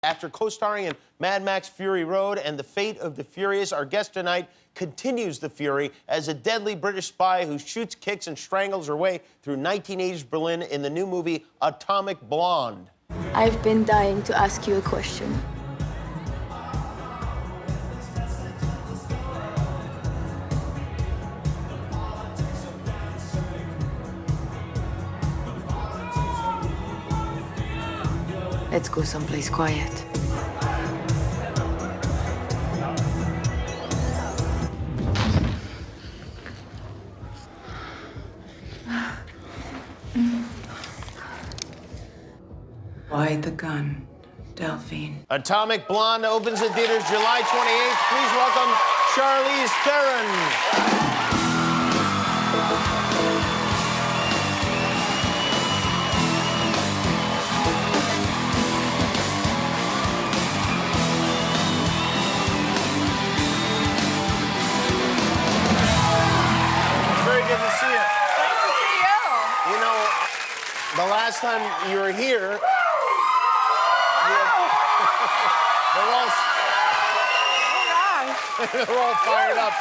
After co-starring in Mad Max Fury Road and The Fate of the Furious, our guest tonight continues the fury as a deadly British spy who shoots, kicks, and strangles her way through 1980s Berlin in the new movie Atomic Blonde. I've been dying to ask you a question. Let's go someplace quiet. Why the gun, Delphine? Atomic Blonde opens in theaters July 28th. Please welcome Charlize Theron. Very good to see you. Nice to see you. You know, the last time you were here, they're all fired up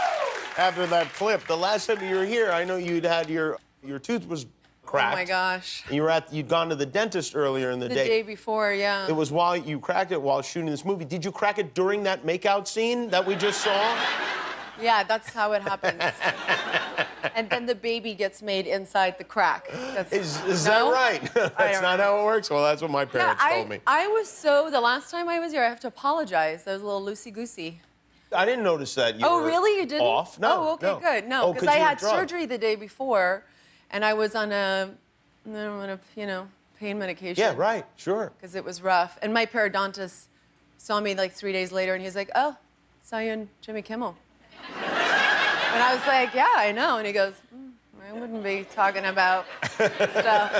after that clip. The last time you were here, I know you'd had your tooth was cracked. Oh my gosh. And you'd gone to the dentist earlier in the day. The day before, yeah. It was while you cracked it while shooting this movie. Did you crack it during that makeout scene that we just saw? Yeah, that's how it happens. And then the baby gets made inside the crack. Is that right? That's not how it works? Well, that's what my parents told me. The last time I was here, I have to apologize. I was a little loosey-goosey. I didn't notice that. Oh, really? You didn't? Off? No. Oh, okay, no. good. No, because I you were had drugged. surgery the day before, and I was on pain medication. Yeah, right, sure. Because it was rough. And my periodontist saw me like 3 days later, and he's like, "Oh, saw you in Jimmy Kimmel." And I was like, "Yeah, I know." And he goes, "I wouldn't be talking about stuff."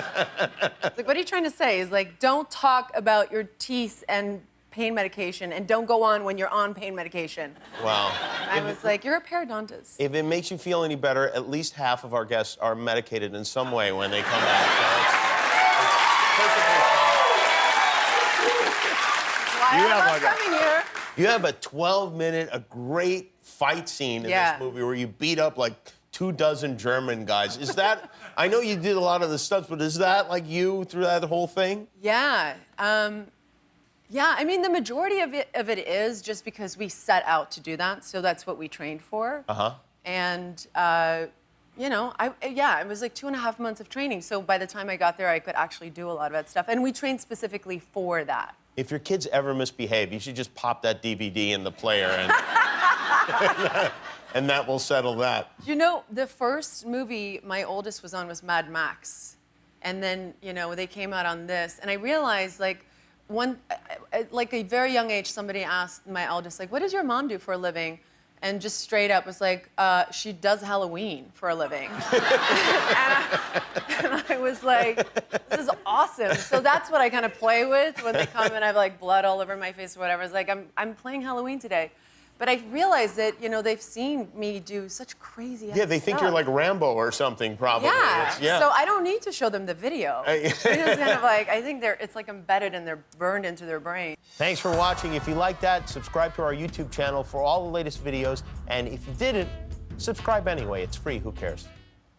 It's like, "What are you trying to say?" He's like, "Don't talk about your teeth and pain medication, and don't go on when you're on pain medication." Wow. And I was like, "You're a periodontist." If it makes you feel any better, at least half of our guests are medicated in some way when they come back. So it's perfectly fine. Why You I'm have not like a- coming here. You have a 12-minute, a great fight scene in Yeah. this movie where you beat up like 24 German guys. Is that, I know you did a lot of the stunts, but is that like you through that whole thing? Yeah. Yeah, I mean, the majority of it is just because we set out to do that, so that's what we trained for. Uh-huh. And, it was like 2.5 months of training, so by the time I got there, I could actually do a lot of that stuff. And we trained specifically for that. If your kids ever misbehave, you should just pop that DVD in the player and, and that will settle that. You know, the first movie my oldest was on was Mad Max. And then, they came out on this, and I realized, like a very young age, somebody asked my eldest, like, "What does your mom do for a living?" And just straight up was like, "She does Halloween for a living." and I was like, "This is awesome." So that's what I kind of play with when they come and I have like blood all over my face or whatever. It's like, I'm playing Halloween today. But I realized that, they've seen me do such crazy Yeah, they think you're stuff. like Rambo or something, probably. Yeah. So I don't need to show them the video. It's kind of like, I think it's like embedded and they're burned into their brain. Thanks for watching. If you like that, subscribe to our YouTube channel for all the latest videos. And if you didn't, subscribe anyway. It's free. Who cares?